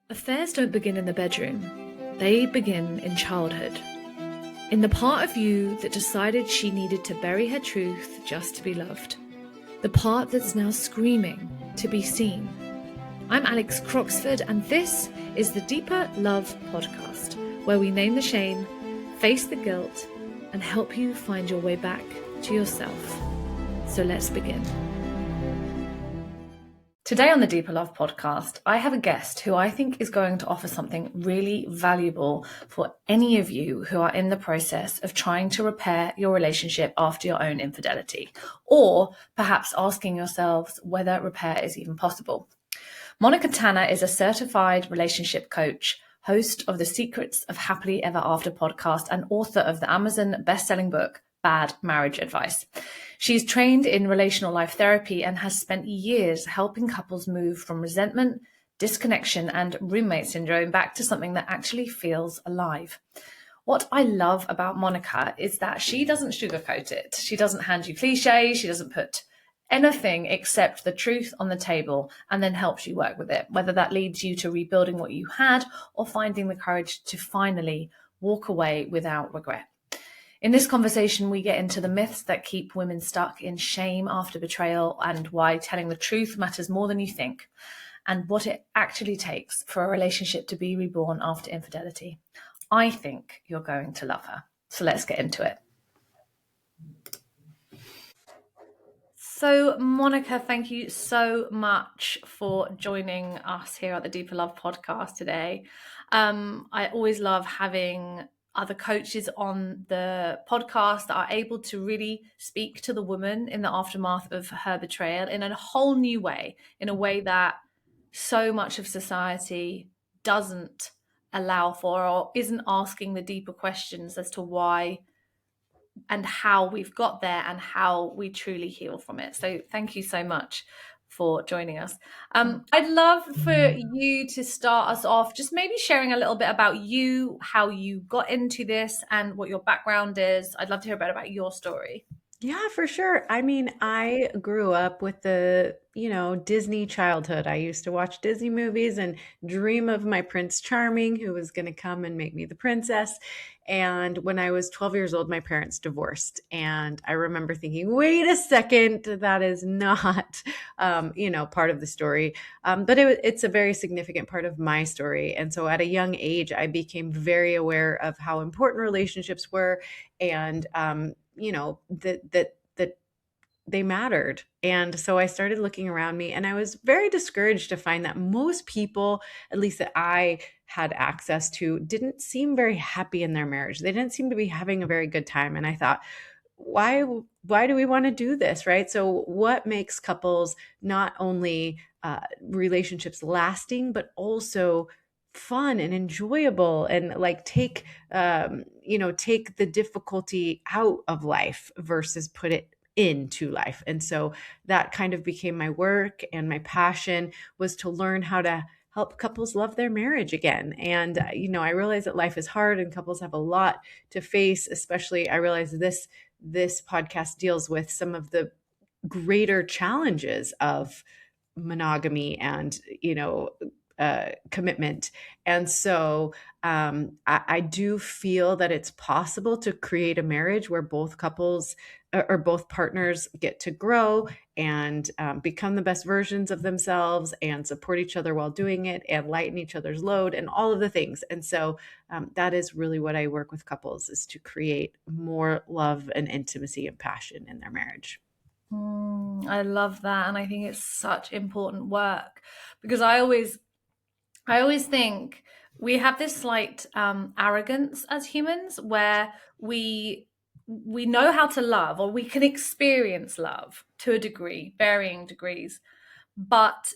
Affairs don't begin in the bedroom, they begin in childhood. In the part of you that decided she needed to bury her truth just to be loved. The part that's now screaming to be seen. I'm Alex Croxford, and this is the Deeper Love podcast, where we name the shame, face the guilt, and help you find your way back to yourself. So let's begin. Today on the Deeper Love podcast, I have a guest who I think is going to offer something really valuable for any of you who are in the process of trying to repair your relationship after your own infidelity, or perhaps asking yourselves whether repair is even possible. Monica Tanner is a certified relationship coach, host of the Secrets of Happily Ever After podcast, and author of the Amazon best-selling book, Bad Marriage Advice. She's trained in relational life therapy and has spent years helping couples move from resentment, disconnection, and roommate syndrome back to something that actually feels alive. What I love about Monica is that she doesn't sugarcoat it. She doesn't hand you cliches. She doesn't put anything except the truth on the table and then helps you work with it, whether that leads you to rebuilding what you had or finding the courage to finally walk away without regret. In this conversation, we get into the myths that keep women stuck in shame after betrayal and why telling the truth matters more than you think, and what it actually takes for a relationship to be reborn after infidelity. I think you're going to love her. So let's get into it. So, Monica, thank you so much for joining us here at the Deeper Love podcast today. I always love having other coaches on the podcast that are able to really speak to the woman in the aftermath of her betrayal in a whole new way, in a way that so much of society doesn't allow for or isn't asking the deeper questions as to why and how we've got there and how we truly heal from it. So thank you so much for joining us. I'd love for you to start us off, just maybe sharing a little bit about you, how you got into this and what your background is. I'd love to hear a bit about your story. Yeah, for sure. I mean, I grew up with the, Disney childhood. I used to watch Disney movies and dream of my Prince Charming who was going to come and make me the princess. And when I was 12 years old, my parents divorced. And I remember thinking, wait a second, that is not, part of the story. But it's a very significant part of my story. And so at a young age, I became very aware of how important relationships were and, that they mattered. And so I started looking around me, and I was very discouraged to find that most people, at least that I had access to, didn't seem very happy in their marriage. They didn't seem to be having a very good time. And I thought, why do we want to do this, right? So what makes couples not only relationships lasting, but also fun and enjoyable, and like take the difficulty out of life versus put it into life. And so that kind of became my work, and my passion was to learn how to help couples love their marriage again. And I realize that life is hard and couples have a lot to face. Especially, I realize this podcast deals with some of the greater challenges of monogamy and commitment. And so I do feel that it's possible to create a marriage where both couples or both partners get to grow and become the best versions of themselves and support each other while doing it and lighten each other's load and all of the things. And so that is really what I work with couples, is to create more love and intimacy and passion in their marriage. I love that. And I think it's such important work, because I always think we have this slight arrogance as humans, where we know how to love, or we can experience love to a degree, varying degrees, but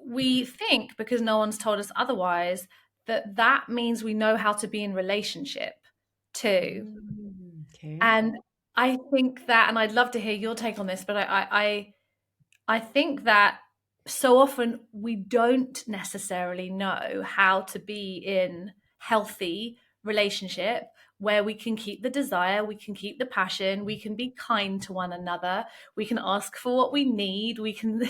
we think, because no one's told us otherwise, that means we know how to be in relationship too. Okay. And I think that, and I'd love to hear your take on this, but I think that so often we don't necessarily know how to be in healthy relationship where we can keep the desire, we can keep the passion, we can be kind to one another, we can ask for what we need, we can,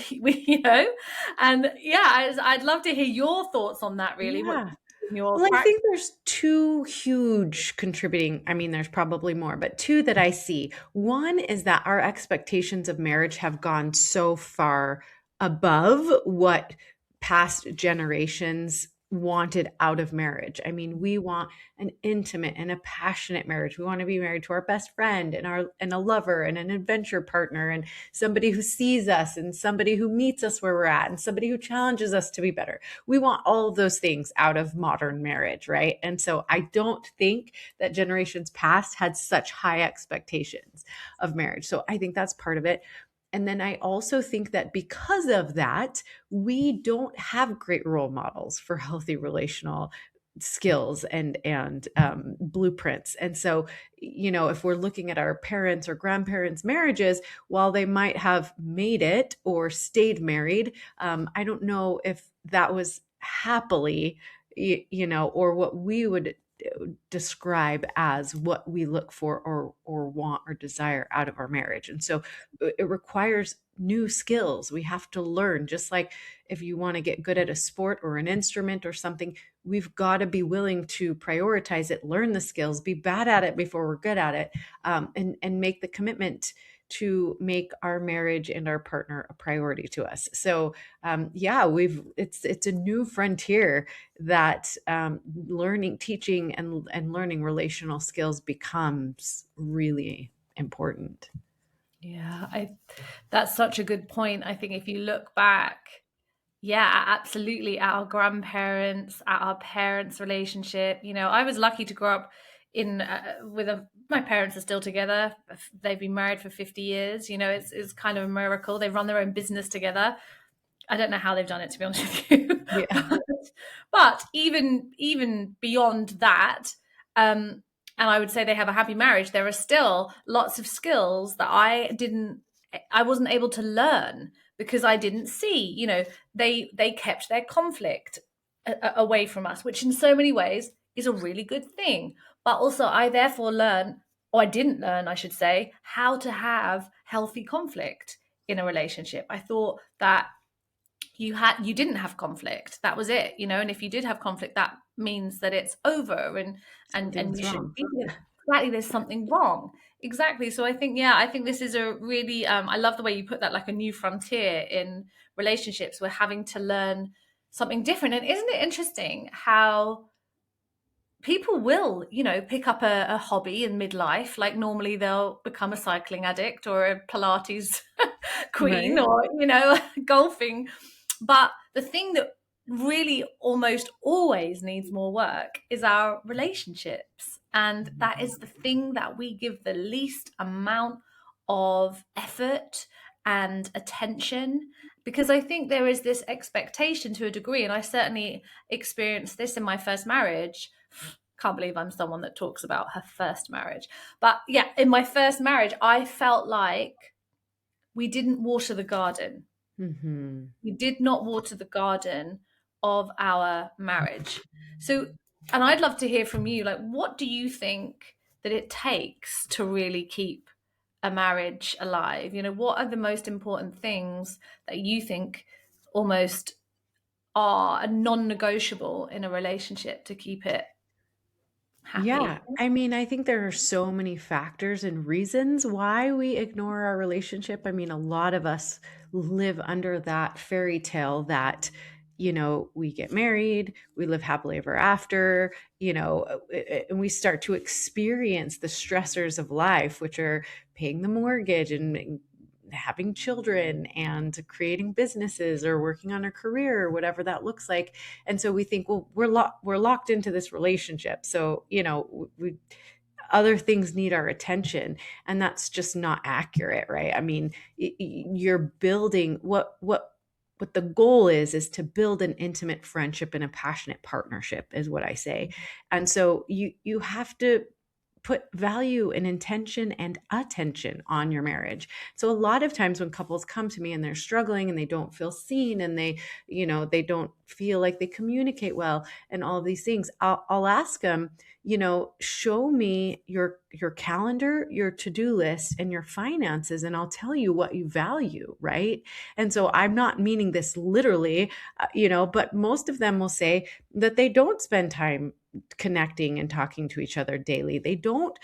and yeah, I'd love to hear your thoughts on that, really, what Yeah. in your Well, I practice. think there's two huge contributing, I mean, there's probably more, but two that I see. One is that our expectations of marriage have gone so far above what past generations wanted out of marriage. I mean, we want an intimate and a passionate marriage. We want to be married to our best friend and a lover and an adventure partner and somebody who sees us and somebody who meets us where we're at and somebody who challenges us to be better. We want all of those things out of modern marriage, right? And so I don't think that generations past had such high expectations of marriage. So I think that's part of it. And then I also think that because of that, we don't have great role models for healthy relational skills and blueprints. And so, if we're looking at our parents or grandparents' marriages, while they might have made it or stayed married, I don't know if that was happily, or what we would describe as what we look for or want or desire out of our marriage. And so it requires new skills. We have to learn, just like if you want to get good at a sport or an instrument or something, we've got to be willing to prioritize it, learn the skills, be bad at it before we're good at it, and make the commitment to make our marriage and our partner a priority to us. So yeah, it's a new frontier that learning, teaching, and learning relational skills becomes really important. Yeah, that's such a good point. I think if you look back, yeah, absolutely, at our grandparents, at our parents' relationship. I was lucky to grow up in my parents are still together. They've been married for 50 years. It's kind of a miracle. They run their own business together. I don't know how they've done it, to be honest with you. Yeah. but even beyond that, and I would say they have a happy marriage, there are still lots of skills that I wasn't able to learn because I didn't see. They kept their conflict away from us, which in so many ways is a really good thing. But also, I therefore learned, or I didn't learn, I should say, how to have healthy conflict in a relationship. I thought that you didn't have conflict, that was it, and if you did have conflict, that means that it's over, and Something's you shouldn't wrong. be there. Exactly, there's something wrong. Exactly. So I think this is a really I love the way you put that, like a new frontier in relationships. We're having to learn something different. And isn't it interesting how people will, pick up a hobby in midlife? Like normally they'll become a cycling addict or a Pilates queen, Right. or, golfing. But the thing that really almost always needs more work is our relationships. And that is the thing that we give the least amount of effort and attention, because I think there is this expectation to a degree. And I certainly experienced this in my first marriage. Can't believe I'm someone that talks about her first marriage. But yeah, in my first marriage, I felt like we didn't water the garden. Mm-hmm. We did not water the garden of our marriage. So, and I'd love to hear from you, like, what do you think that it takes to really keep a marriage alive? What are the most important things that you think almost are a non-negotiable in a relationship to keep it Yeah, happy? I mean, I think there are so many factors and reasons why we ignore our relationship. I mean, a lot of us live under that fairy tale that, we get married, we live happily ever after, and we start to experience the stressors of life, which are paying the mortgage and having children and creating businesses or working on a career or whatever that looks like. And so we think, well, we're locked into this relationship. So, we other things need our attention, and that's just not accurate, right? I mean, you're building what the goal is to build an intimate friendship and a passionate partnership, is what I say. And so you have to put value and intention and attention on your marriage. So a lot of times when couples come to me and they're struggling and they don't feel seen and they don't feel like they communicate well and all of these things, I'll ask them, show me your calendar, your to-do list, and your finances, and I'll tell you what you value, right? And so I'm not meaning this literally, but most of them will say that they don't spend time connecting and talking to each other daily. They don't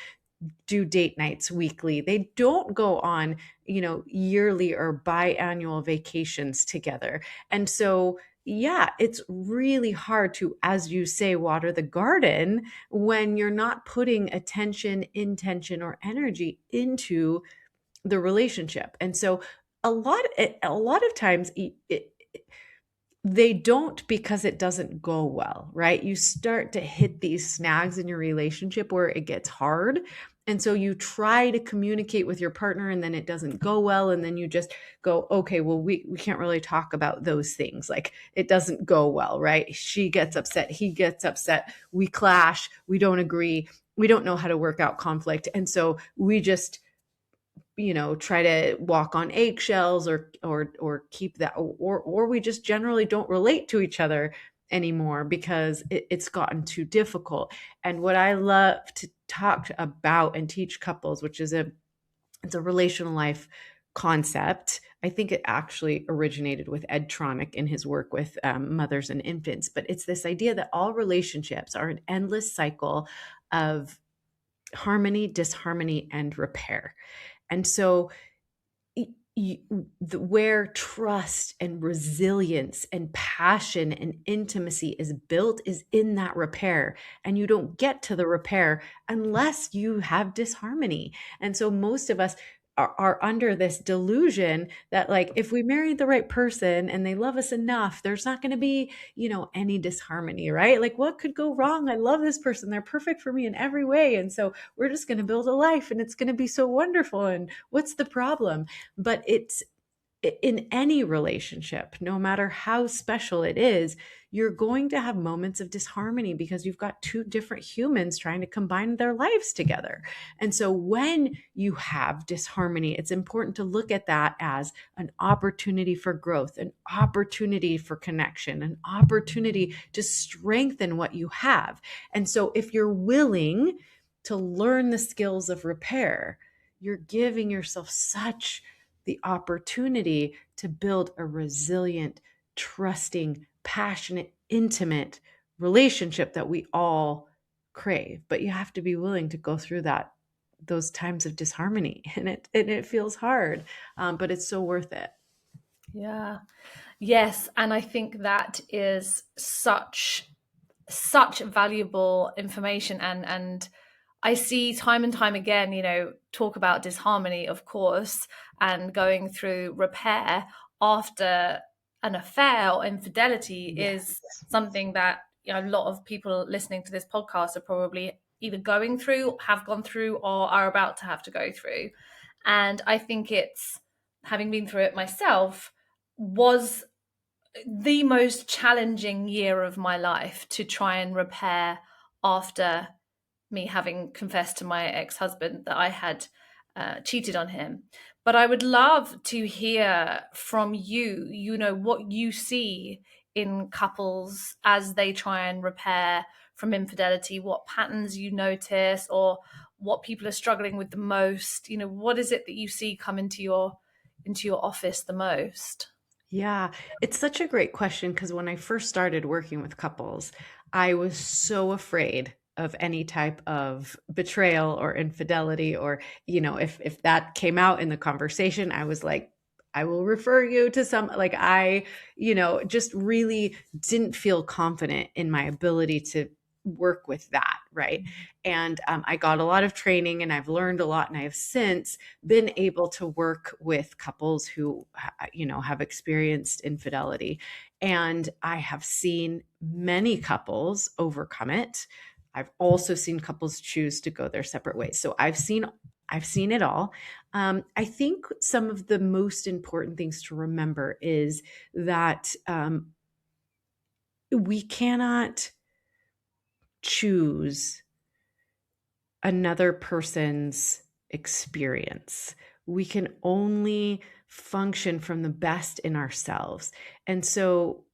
do date nights weekly. They don't go on, yearly or biannual vacations together. And so, yeah, it's really hard to, as you say, water the garden when you're not putting attention, intention, or energy into the relationship. And so a lot of times they don't, because it doesn't go well, right? You start to hit these snags in your relationship where it gets hard. And so you try to communicate with your partner and then it doesn't go well. And then you just go, okay, well, we can't really talk about those things. Like it doesn't go well, right? She gets upset. He gets upset. We clash. We don't agree. We don't know how to work out conflict. And so we just try to walk on eggshells or keep that, or we just generally don't relate to each other anymore because it's gotten too difficult. And what I love to talk about and teach couples, which is it's a relational life concept. I think it actually originated with Ed Tronick in his work with mothers and infants, but it's this idea that all relationships are an endless cycle of harmony, disharmony, and repair. And so where trust and resilience and passion and intimacy is built is in that repair. And you don't get to the repair unless you have disharmony. And so most of us are under this delusion that, like, if we married the right person and they love us enough, there's not going to be, any disharmony, right? Like, what could go wrong? I love this person. They're perfect for me in every way. And so we're just going to build a life and it's going to be so wonderful. And what's the problem? But it's in any relationship, no matter how special it is, you're going to have moments of disharmony because you've got two different humans trying to combine their lives together. And so when you have disharmony, it's important to look at that as an opportunity for growth, an opportunity for connection, an opportunity to strengthen what you have. And so if you're willing to learn the skills of repair, you're giving yourself such the opportunity to build a resilient, trusting, passionate, intimate relationship that we all crave. But you have to be willing to go through those times of disharmony, and it feels hard, but it's so worth it. Yeah. Yes. And I think that is such valuable information. And I see time and time again, talk about disharmony, of course, and going through repair after an affair or infidelity is something that, a lot of people listening to this podcast are probably either going through, have gone through, or are about to have to go through. And I think it's, having been through it myself, was the most challenging year of my life to try and repair after me having confessed to my ex-husband that I had cheated on him. But I would love to hear from you, what you see in couples as they try and repair from infidelity, what patterns you notice, or what people are struggling with the most. What is it that you see come into your office the most? Yeah, it's such a great question because when I first started working with couples, I was so afraid of any type of betrayal or infidelity, or, if that came out in the conversation, I was like, I will refer you to some, like, just really didn't feel confident in my ability to work with that. Right. And I got a lot of training and I've learned a lot. And I have since been able to work with couples who, have experienced infidelity. And I have seen many couples overcome it. I've also seen couples choose to go their separate ways. So I've seen it all. I think some of the most important things to remember is that we cannot choose another person's experience. We can only function from the best in ourselves. And so,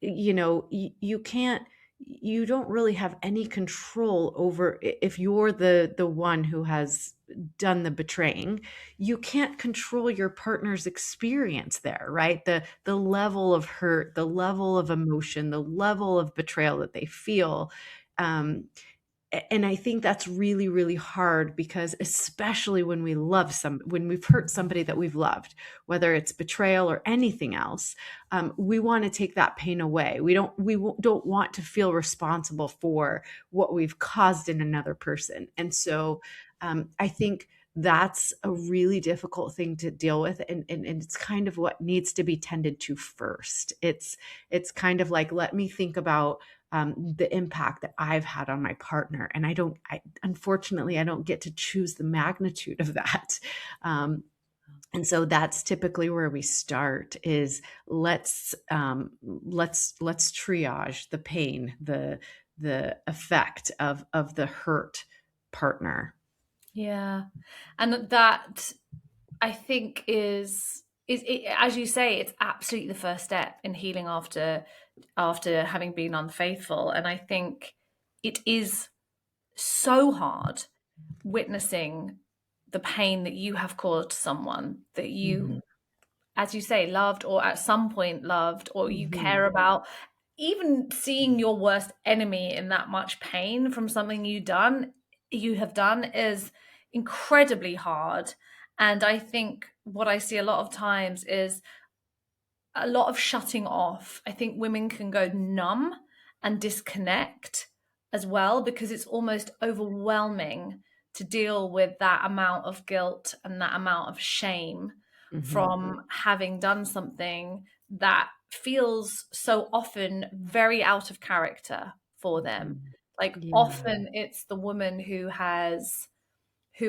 you can't, you don't really have any control over if you're the one who has done the betraying. You can't control your partner's experience there, right? The level of hurt, the level of emotion, the level of betrayal that they feel. um, and I think that's really, really hard, because especially when when we've hurt somebody that we've loved, whether it's betrayal or anything else, we want to take that pain away. We don't want to feel responsible for what we've caused in another person. And so, I think that's a really difficult thing to deal with. And it's kind of what needs to be tended to first. It's kind of like, let me think about the impact that I've had on my partner. And unfortunately, I don't get to choose the magnitude of that. Um, and so that's typically where we start, is let's triage the pain, the effect of the hurt partner. Yeah. And that, I think, is it, as you say, it's absolutely the first step in healing after having been unfaithful. And I think it is so hard witnessing the pain that you have caused someone that you, Mhm. as you say, loved, or at some point loved, or you Mhm. care about. Even seeing your worst enemy in that much pain from something you have done is incredibly hard. And I think what I see a lot of times is a lot of shutting off. I think women can go numb and disconnect as well, because it's almost overwhelming to deal with that amount of guilt and that amount of shame Mhm. from having done something that feels so often very out of character for them. Mhm. Like, Yeah. often it's the woman who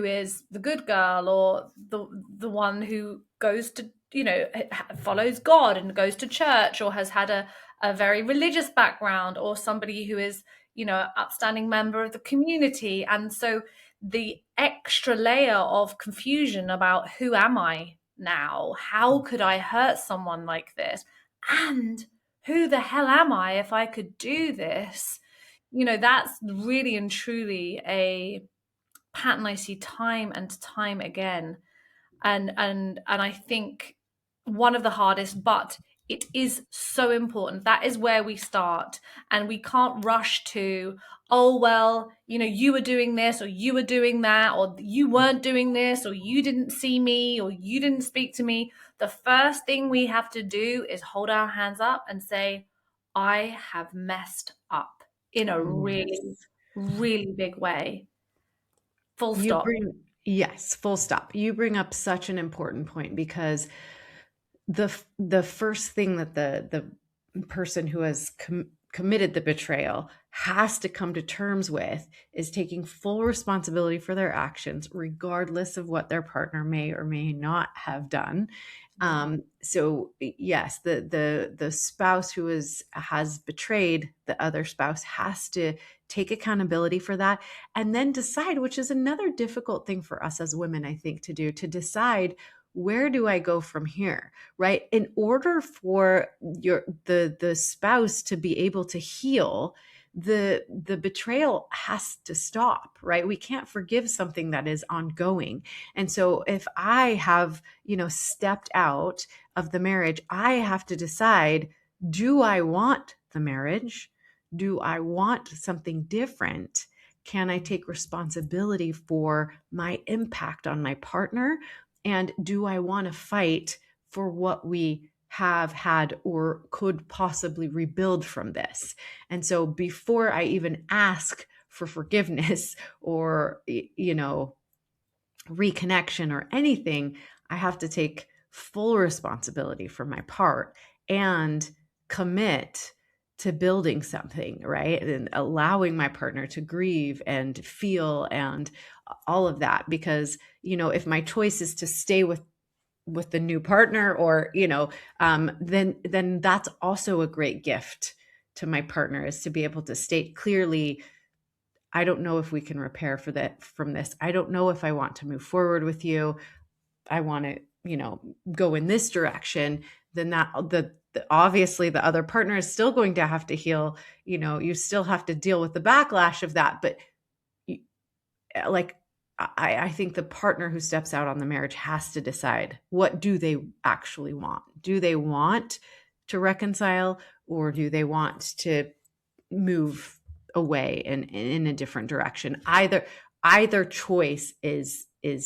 is the good girl, or the one who goes to, follows God and goes to church, or has had a very religious background, or somebody who is, an upstanding member of the community. And so the extra layer of confusion about, who am I now? How could I hurt someone like this? And who the hell am I if I could do this? That's really and truly a pattern I see time and time again. And I think one of the hardest, but it is so important. That is where we start. And we can't rush to, oh, well, you were doing this, or you were doing that, or you weren't doing this, or you didn't see me, or you didn't speak to me. The first thing we have to do is hold our hands up and say, I have messed up in a really, Yes. really big way. Full You stop. bring, yes, full stop. You bring up such an important point, because the first thing that the person who has committed the betrayal has to come to terms with is taking full responsibility for their actions, regardless of what their partner may or may not have done. Yeah. So yes, the spouse who has betrayed the other spouse has to take accountability for that, and then decide, which is another difficult thing for us as women, I think, to do, to decide, where do I go from here? Right? In order for the spouse to be able to heal, the betrayal has to stop, right? We can't forgive something that is ongoing. And so if I have, stepped out of the marriage, I have to decide, do I want the marriage? Do I want something different? Can I take responsibility for my impact on my partner? And do I want to fight for what we have had or could possibly rebuild from this? And so before I even ask for forgiveness or, reconnection or anything, I have to take full responsibility for my part and commit to building something, right? And allowing my partner to grieve and feel and all of that. Because, if my choice is to stay with the new partner, or then that's also a great gift to my partner, is to be able to state clearly, I don't know if we can repair from this. I don't know if I want to move forward with you. I want to, go in this direction. Then obviously the other partner is still going to have to heal. You still have to deal with the backlash of that. But like, I think the partner who steps out on the marriage has to decide, what do they actually want? Do they want to reconcile, or do they want to move away in a different direction? Either choice is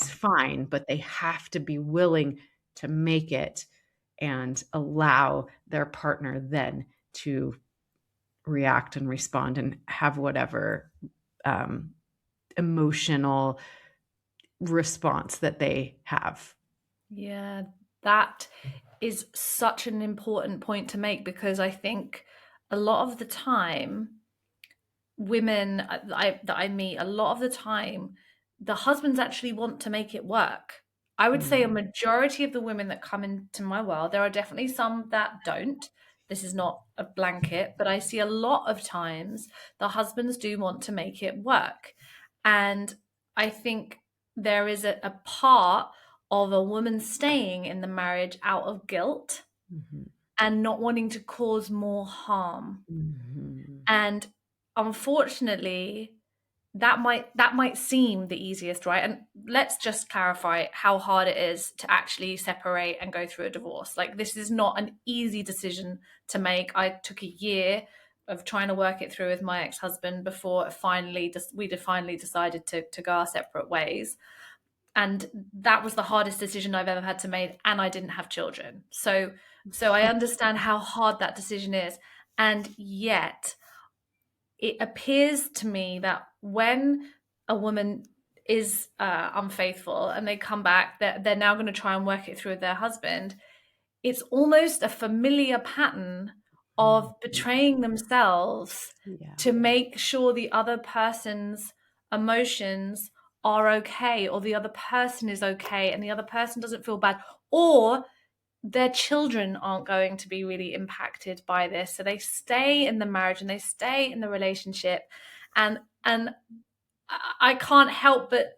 fine, but they have to be willing to make it and allow their partner then to react and respond and have whatever emotional response that they have. Yeah, that is such an important point to make, because I think a lot of the time, women that I meet, a lot of the time, the husbands actually want to make it work. I would say a majority of the women that come into my world, there are definitely some that don't. This is not a blanket, but I see a lot of times the husbands do want to make it work. And I think there is a part of a woman staying in the marriage out of guilt Mhm. and not wanting to cause more harm. Mhm. And unfortunately, that might seem the easiest, right? And let's just clarify how hard it is to actually separate and go through a divorce. Like, this is not an easy decision to make. I took a year of trying to work it through with my ex-husband before we finally decided to go our separate ways. And that was the hardest decision I've ever had to make, and I didn't have children. So I understand how hard that decision is. And yet it appears to me that when a woman is unfaithful and they come back, they're now going to try and work it through with their husband. It's almost a familiar pattern of betraying themselves Yeah. to make sure the other person's emotions are okay, or the other person is okay, and the other person doesn't feel bad, or their children aren't going to be really impacted by this. So they stay in the marriage and they stay in the relationship. And I can't help but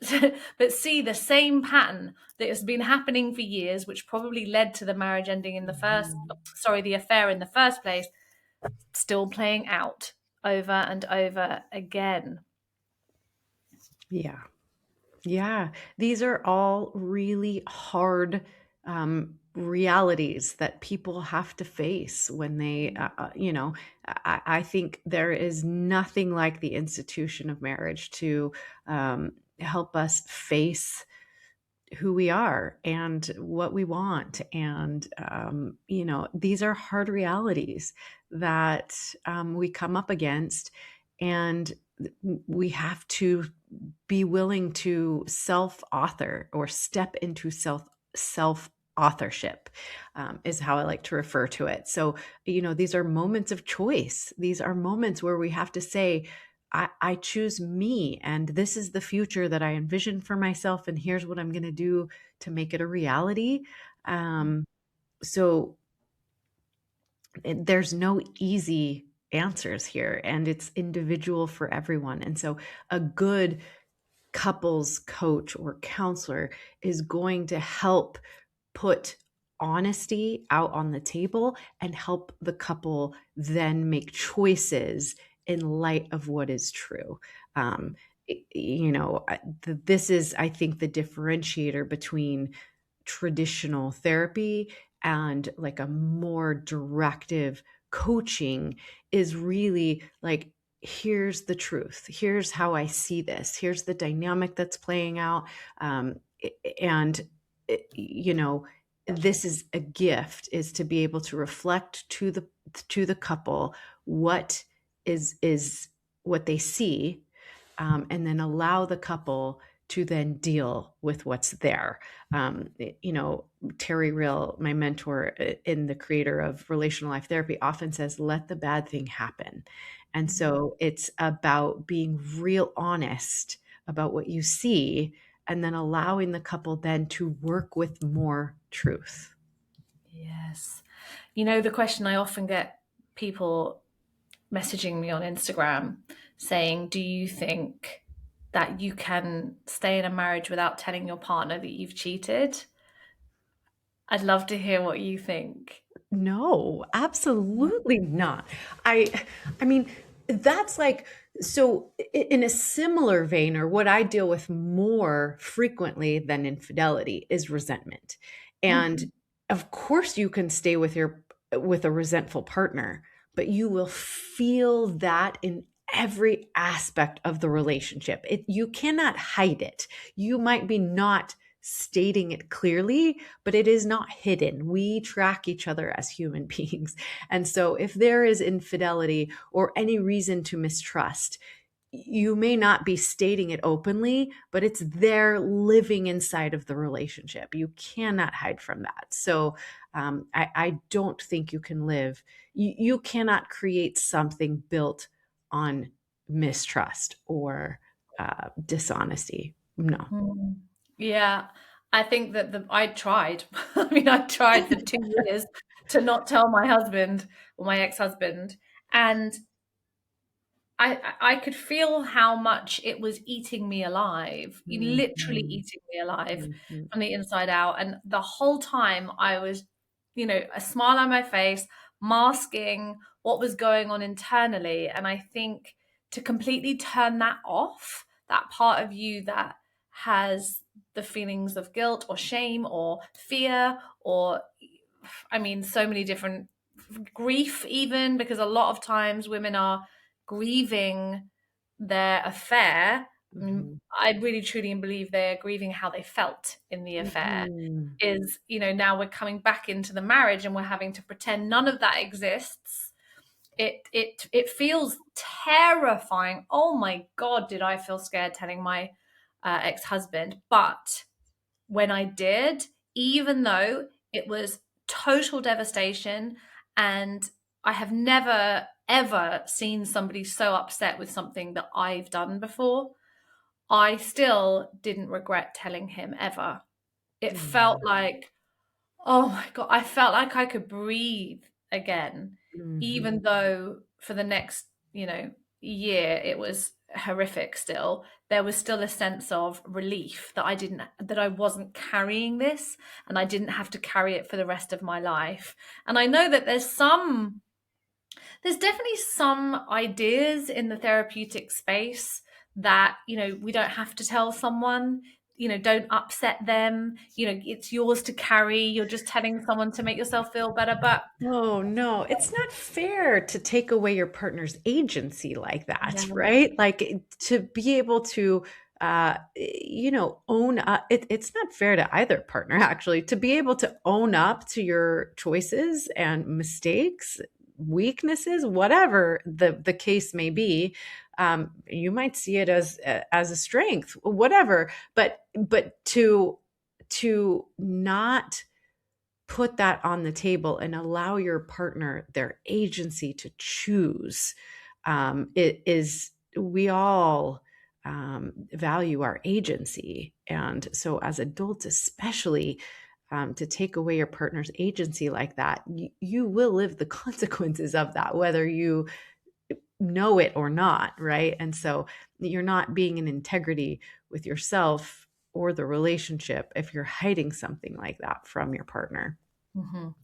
but see the same pattern that has been happening for years, which probably led to the marriage ending in the affair in the first place, still playing out over and over again. Yeah. Yeah. These are all really hard realities that people have to face when they, I think there is nothing like the institution of marriage to help us face who we are and what we want. And, these are hard realities that we come up against. And we have to be willing to self-author or step into self authorship, is how I like to refer to it. So, these are moments of choice. These are moments where we have to say, I choose me, and this is the future that I envision for myself, and here's what I'm going to do to make it a reality. So there's no easy answers here, and it's individual for everyone. And so a good couples coach or counselor is going to help put honesty out on the table and help the couple then make choices in light of what is true. This is, I think, the differentiator between traditional therapy and like a more directive coaching is really like, here's the truth, here's how I see this, here's the dynamic that's playing out. And this is a gift, is to be able to reflect to the couple what is what they see, and then allow the couple to then deal with what's there. Terry Real, my mentor and the creator of Relational Life Therapy, often says, let the bad thing happen. And so it's about being real honest about what you see, and then allowing the couple then to work with more truth. Yes. The question I often get people messaging me on Instagram saying, do you think that you can stay in a marriage without telling your partner that you've cheated? I'd love to hear what you think. No, absolutely not. I I mean, that's like so in a similar vein, or what I deal with more frequently than infidelity is resentment. And Mhm. of course you can stay with a resentful partner, but you will feel that in every aspect of the relationship. You cannot hide it. You might be not stating it clearly, but it is not hidden. We track each other as human beings. And so if there is infidelity or any reason to mistrust, you may not be stating it openly, but it's there living inside of the relationship. You cannot hide from that. So I don't think you can live, you cannot create something built on mistrust or dishonesty. No. Mm. Yeah, I think that I tried. I mean, I tried for 2 years to not tell my husband or my ex-husband, and I could feel how much it was eating me alive, literally Mhm. eating me alive Mhm. from the inside out. And the whole time I was, a smile on my face, masking what was going on internally. And I think to completely turn that off, that part of you that has the feelings of guilt or shame or fear or, I mean, so many different grief, even because a lot of times women are grieving their affair. I mean, Mhm. I really truly believe they're grieving how they felt in the affair. Mhm. Is, now we're coming back into the marriage and we're having to pretend none of that exists. It feels terrifying. Oh my God, did I feel scared telling my ex-husband? But when I did, even though it was total devastation, and I have never ever seen somebody so upset with something that I've done before, I still didn't regret telling him ever. It felt Yeah. like, oh my God, I felt like I could breathe again, Mhm. even though for the next, year it was horrific still. There was still a sense of relief that I wasn't carrying this and I didn't have to carry it for the rest of my life. And I know that there's definitely some ideas in the therapeutic space that, we don't have to tell someone, don't upset them, it's yours to carry. You're just telling someone to make yourself feel better. But Oh, no, it's not fair to take away your partner's agency like that, yeah, right? Like, to be able to, own up. It's not fair to either partner, actually, to be able to own up to your choices and mistakes, weaknesses, whatever the case may be. You might see it as a strength, whatever, but to not put that on the table and allow your partner their agency to choose. It is, we all value our agency. And so, as adults, especially, to take away your partner's agency like that, you will live the consequences of that, whether you know it or not, right? And so, you're not being in integrity with yourself or the relationship if you're hiding something like that from your partner.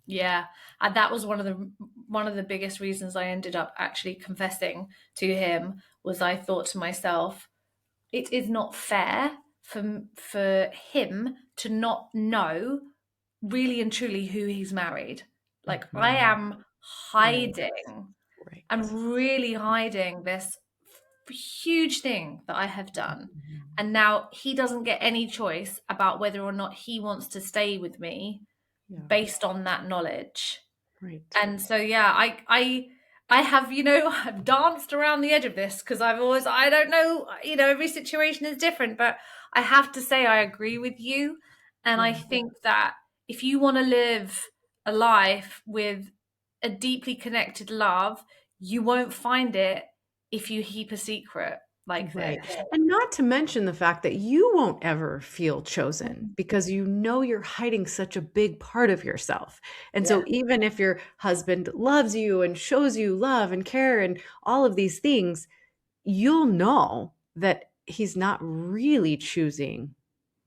yeah. And that was one of the biggest reasons I ended up actually confessing to him. Was I thought to myself, it is not fair for him to not know really and truly who he's married. Like, I Mhm. am Right, hiding right. and really hiding this huge thing that I have done. Mhm. And now he doesn't get any choice about whether or not he wants to stay with me Yeah, based on that knowledge. right. And so yeah, I have, I've danced around the edge of this because I don't know, every situation is different, but I have to say I agree with you. And I Yeah. think that if you want to live a life with a deeply connected love, you won't find it if you keep a secret. like Right. this. And not to mention the fact that you won't ever feel chosen because you know you're hiding such a big part of yourself. And Yeah. so even if your husband loves you and shows you love and care and all of these things, you'll know that he's not really choosing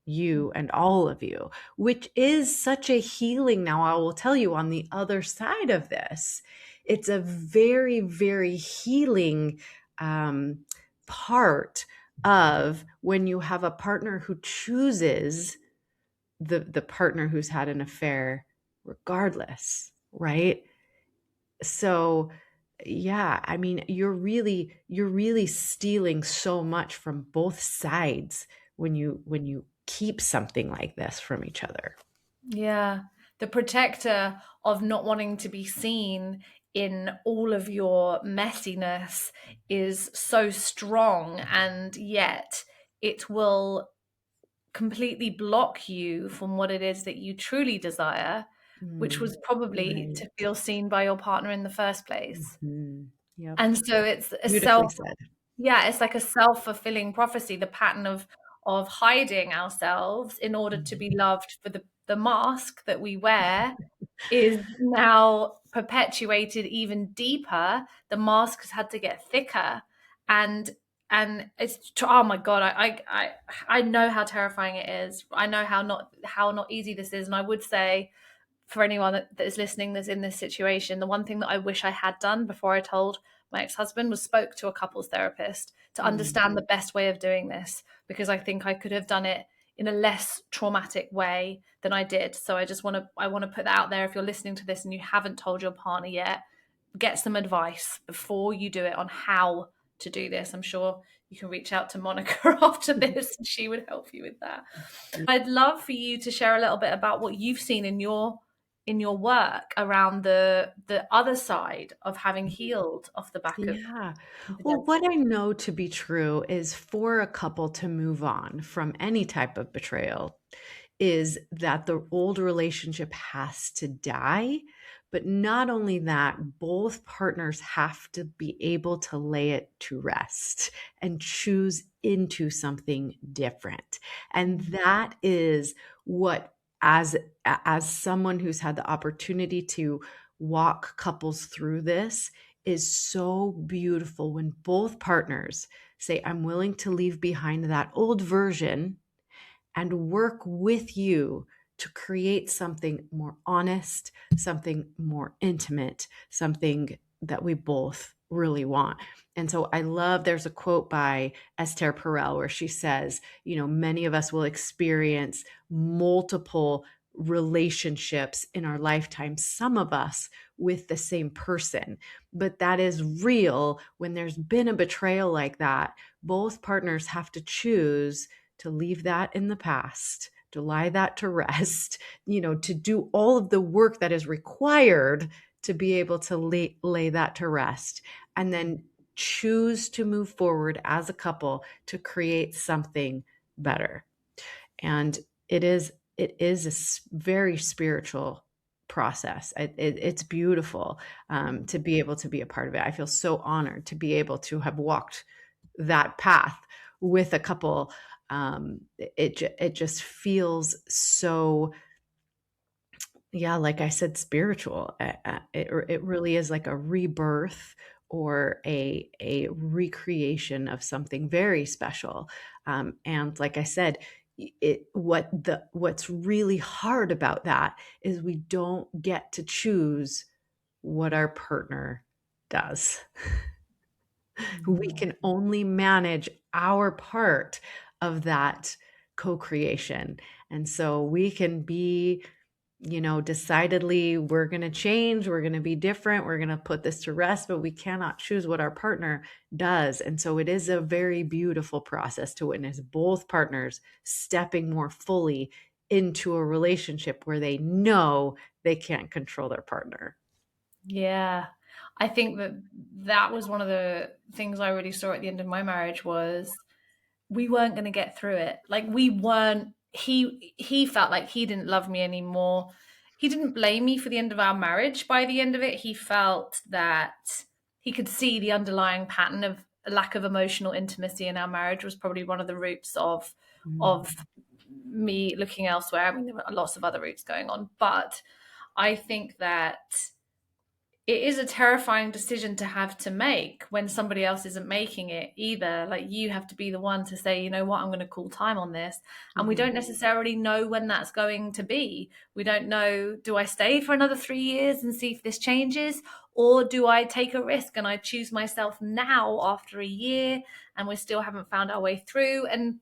you and all of you, which is such a healing. Now, I will tell you on the other side of this, it's a very, very healing um, part of when you have a partner who chooses the partner who's had an affair regardless, right? So yeah, I mean, you're really stealing so much from both sides when you keep something like this from each other. Yeah. The protector of not wanting to be seen in all of your messiness is so strong, and yet it will completely block you from what it is that you truly desire, which Mm, was probably right. to feel seen by your partner in the first place. Mhm. Yep. And so it's a Beautifully self, said. yeah, it's like a self-fulfilling prophecy, the pattern of hiding ourselves in order to be Mhm. loved for the mask that we wear is now perpetuated even deeper. The mask has had to get thicker, and oh my god, I know how terrifying it is. I know how not easy this is, and I would say for anyone that is listening that's in this situation, the one thing that I wish I had done before I told my ex-husband was spoke to a couples therapist to Mm, understand the best way of doing this, because I think I could have done it in a less traumatic way than I did. So I want to put that out there. If you're listening to this and you haven't told your partner yet, get some advice before you do it on how to do this. I'm sure you can reach out to Monica after this and she would help you with that. I'd love for you to share a little bit about what you've seen in your work around the other side of having healed off the back of yeah. Well, infidelity. what I know to be true is for a couple to move on from any type of betrayal is that the old relationship has to die. But not only that, both partners have to be able to lay it to rest and choose into something different. And that is what, as someone who's had the opportunity to walk couples through this, is so beautiful when both partners say, I'm willing to leave behind that old version and work with you to create something more honest, something more intimate, something that we both really want. And so I love, there's a quote by Esther Perel where she says, many of us will experience multiple relationships in our lifetime, some of us with the same person. But that is real when there's been a betrayal like that. Both partners have to choose to leave that in the past, to lie that to rest, to do all of the work that is required to be able to lay that to rest, and then choose to move forward as a couple to create something better. And it is a very spiritual process. It's beautiful to be able to be a part of it. I feel so honored to be able to have walked that path with a couple. It just feels so, yeah, like I said, spiritual. It really is like a rebirth or a recreation of something very special. And like I said, what's really hard about that is we don't get to choose what our partner does. We can only manage our part of that co-creation. And so we can be, decidedly, we're going to change, we're going to be different, we're going to put this to rest, but we cannot choose what our partner does. And so it is a very beautiful process to witness both partners stepping more fully into a relationship where they know they can't control their partner. Yeah. I think that was one of the things I really saw at the end of my marriage was we weren't going to get through it. Like we weren't he felt like he didn't love me anymore. He didn't blame me for the end of our marriage. By the end of it, he felt that he could see the underlying pattern a lack of emotional intimacy in our marriage was probably one of the roots Mm. of me looking elsewhere. I mean, there were lots of other roots going on, but I think that it is a terrifying decision to have to make when somebody else isn't making it either. Like, you have to be the one to say, you know what, I'm going to call time on this. And we Mhm. don't necessarily know when that's going to be. We don't know, do I stay for another 3 years and see if this changes? Or do I take a risk and I choose myself now after a year and we still haven't found our way through? And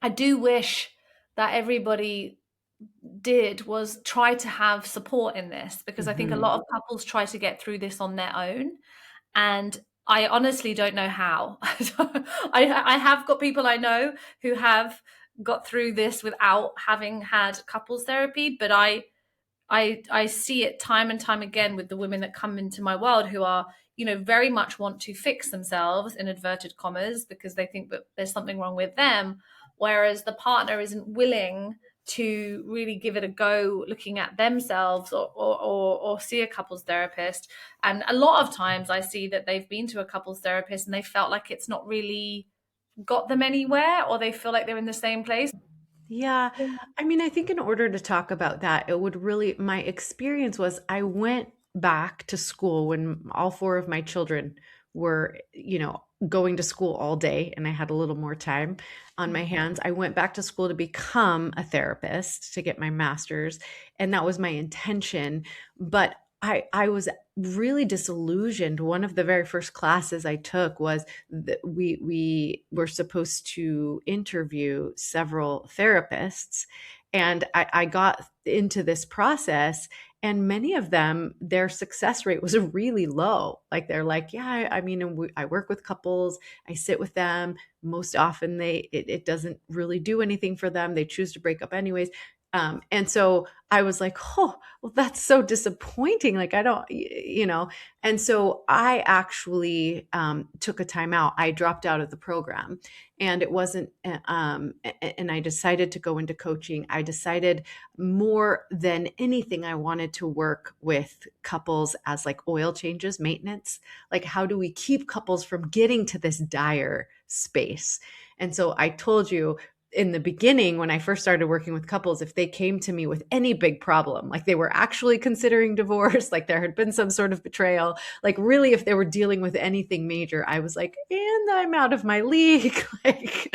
I do wish that everybody did was try to have support in this, because I think a Mhm. lot of couples try to get through this on their own, and I honestly don't know how. I have got people I know who have got through this without having had couples therapy, but I see it time and time again with the women that come into my world who are, very much want to fix themselves in inverted commas because they think that there's something wrong with them, whereas the partner isn't willing to really give it a go looking at themselves, or see a couples therapist. And a lot of times I see that they've been to a couples therapist and they felt like it's not really got them anywhere, or they feel like they're in the same place. Yeah. I mean, I think in order to talk about that, it would really, my experience was I went back to school when all four of my children were, going to school all day and I had a little more time on my hands. I went back to school to become a therapist to get my master's, and that was my intention. But I was really disillusioned. One of the very first classes I took was that we were supposed to interview several therapists, and I got into this process, and many of them, their success rate was really low. Like, they're like, yeah, I mean, I work with couples, I sit with them. Most often it doesn't really do anything for them, they choose to break up anyways. And so I was like, oh, well, that's so disappointing. Like, I don't, and so I actually took a time out. I dropped out of the program, and it wasn't, and I decided to go into coaching. I decided more than anything, I wanted to work with couples as like oil changes, maintenance. Like, how do we keep couples from getting to this dire space? And so I told you, in the beginning, when I first started working with couples, if they came to me with any big problem, like they were actually considering divorce, like there had been some sort of betrayal, like really, if they were dealing with anything major, I was like, and I'm out of my league. Like,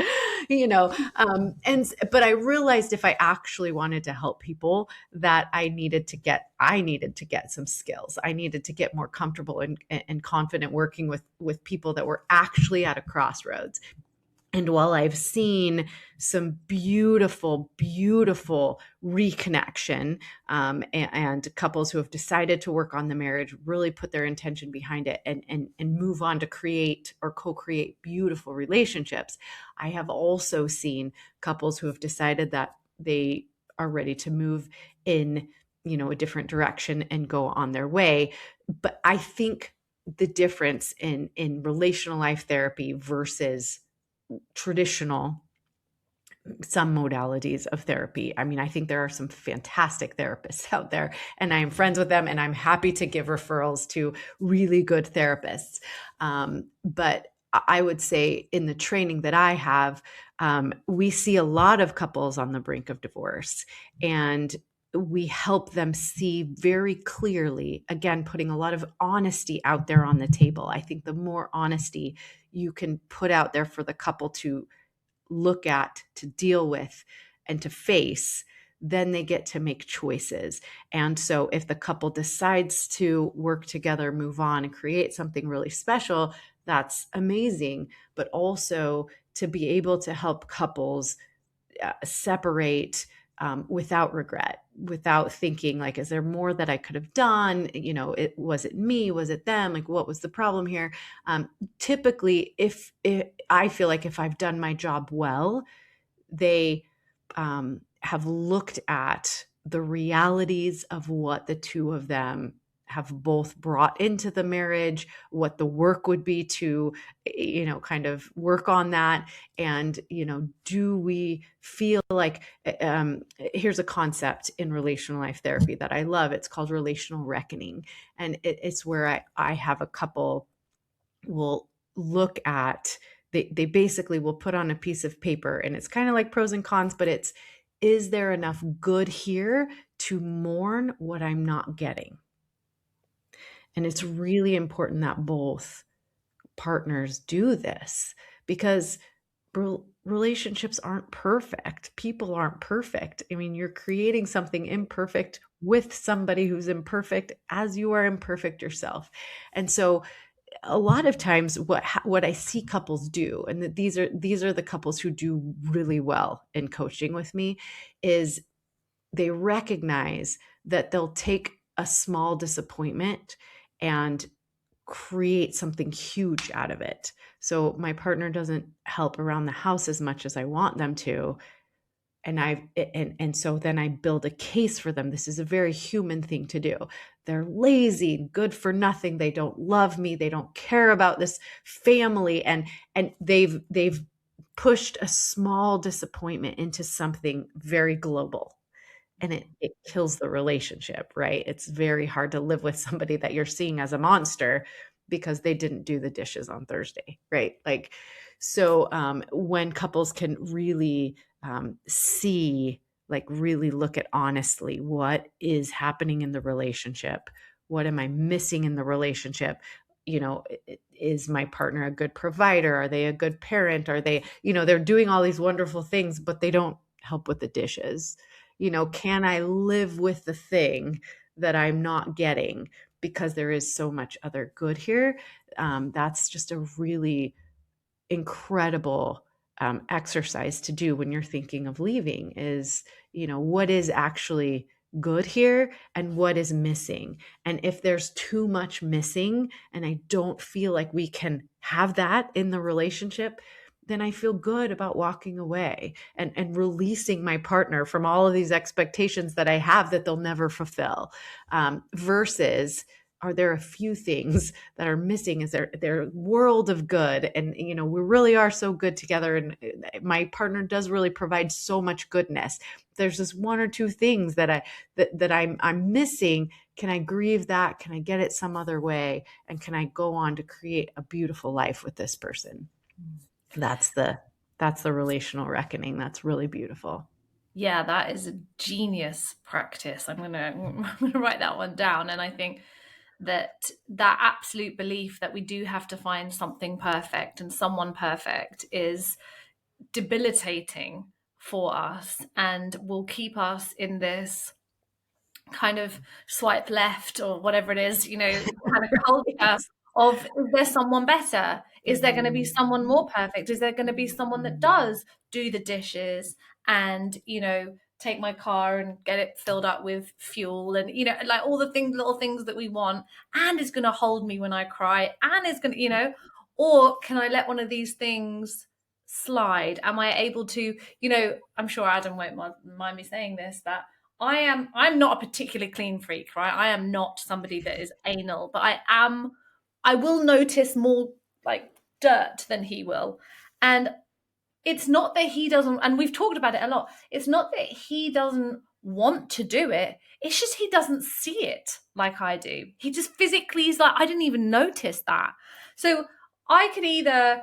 but I realized if I actually wanted to help people, that I needed to get some skills. I needed to get more comfortable and confident working with people that were actually at a crossroads. And while I've seen some beautiful, beautiful reconnection, and couples who have decided to work on the marriage, really put their intention behind it, and move on to create or co-create beautiful relationships, I have also seen couples who have decided that they are ready to move in, a different direction and go on their way. But I think the difference in relational life therapy versus traditional, some modalities of therapy. I mean, I think there are some fantastic therapists out there, and I am friends with them, and I'm happy to give referrals to really good therapists. But I would say in the training that I have, we see a lot of couples on the brink of divorce, and we help them see very clearly, again, putting a lot of honesty out there on the table. I think the more honesty you can put out there for the couple to look at, to deal with, and to face, then they get to make choices. And so if the couple decides to work together, move on, and create something really special, that's amazing. But also to be able to help couples separate without regret, without thinking like, is there more that I could have done? Was it me? Was it them? Like, what was the problem here? Typically, if I feel like if I've done my job well, they have looked at the realities of what the two of them have both brought into the marriage, what the work would be to, kind of work on that. And, do we feel like, here's a concept in relational life therapy that I love. It's called relational reckoning. And it's where I have a couple will look at, they basically will put on a piece of paper, and it's kind of like pros and cons, but it's, is there enough good here to mourn what I'm not getting? And it's really important that both partners do this, because relationships aren't perfect. People aren't perfect. I mean, you're creating something imperfect with somebody who's imperfect, as you are imperfect yourself. And so a lot of times what I see couples do, and that these are the couples who do really well in coaching with me, is they recognize that they'll take a small disappointment and create something huge out of it. So my partner doesn't help around the house as much as I want them to. And so then I build a case for them. This is a very human thing to do. They're lazy, good for nothing. They don't love me. They don't care about this family. And they've pushed a small disappointment into something very global, and it kills the relationship, right? It's very hard to live with somebody that you're seeing as a monster because they didn't do the dishes on Thursday, right? Like, so when couples can really see, like, really look at honestly what is happening in the relationship, what am I missing in the relationship? You know, is my partner a good provider? Are they a good parent? Are they, they're doing all these wonderful things, but they don't help with the dishes. Can I live with the thing that I'm not getting because there is so much other good here? That's just a really incredible exercise to do when you're thinking of leaving, is, what is actually good here and what is missing. And if there's too much missing and I don't feel like we can have that in the relationship, then I feel good about walking away and releasing my partner from all of these expectations that I have that they'll never fulfill. Versus, are there a few things that are missing? Is there world of good? And, we really are so good together. And my partner does really provide so much goodness. There's just one or two things that I'm missing. Can I grieve that? Can I get it some other way? And can I go on to create a beautiful life with this person? That's the relational reckoning. That's really beautiful. Yeah, that is a genius practice. I'm gonna write that one down. And I think that absolute belief that we do have to find something perfect and someone perfect is debilitating for us and will keep us in this kind of swipe left or whatever it is, kind of culture Yes. of, is there someone better? Is there going to be someone Mhm. more perfect? Is there going to be someone that does do the dishes and, take my car and get it filled up with fuel and, like all the things, little things that we want, and is going to hold me when I cry and is going to, or can I let one of these things slide? Am I able to, I'm sure Adam won't mind me saying this, that I'm not a particularly clean freak, right? I am not somebody that is anal, but I will notice more like dirt than he will. And it's not that he doesn't, and we've talked about it a lot. It's not that he doesn't want to do it. It's just he doesn't see it like I do. He just physically is like, I didn't even notice that. So I could either,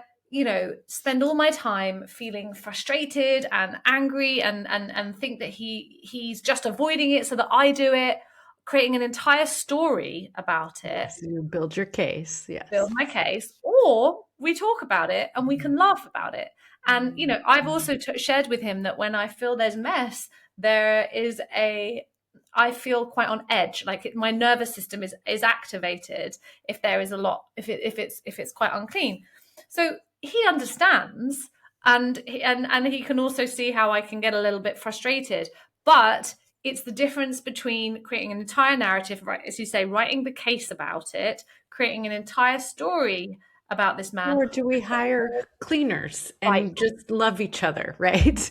spend all my time feeling frustrated and angry and think that he's just avoiding it so that I do it, creating an entire story about it, Yes, you build your case. build Yes. my case, or we talk about it and we can laugh about it. And I've also shared with him that when I feel there's mess, there is I feel quite on edge, like my nervous system is activated if there is a lot, if it's quite unclean. So he understands, and he can also see how I can get a little bit frustrated, but it's the difference between creating an entire narrative, right, as you say, writing the case about it, creating an entire story about this man. Or do we hire cleaners Right. and just love each other, right?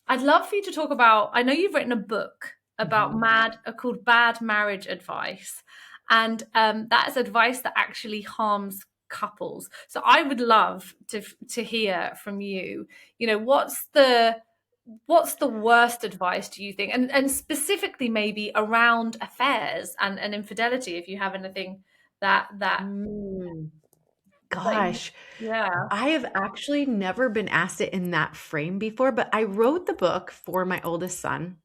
I'd love for you to talk about, I know you've written a book about Mhm. called Bad Marriage Advice. And that is advice that actually harms couples. So I would love to hear from you, what's the worst advice, do you think? And specifically maybe around affairs and infidelity, if you have anything that Mm. Like, Gosh, yeah. I have actually never been asked it in that frame before, but I wrote the book for my oldest son,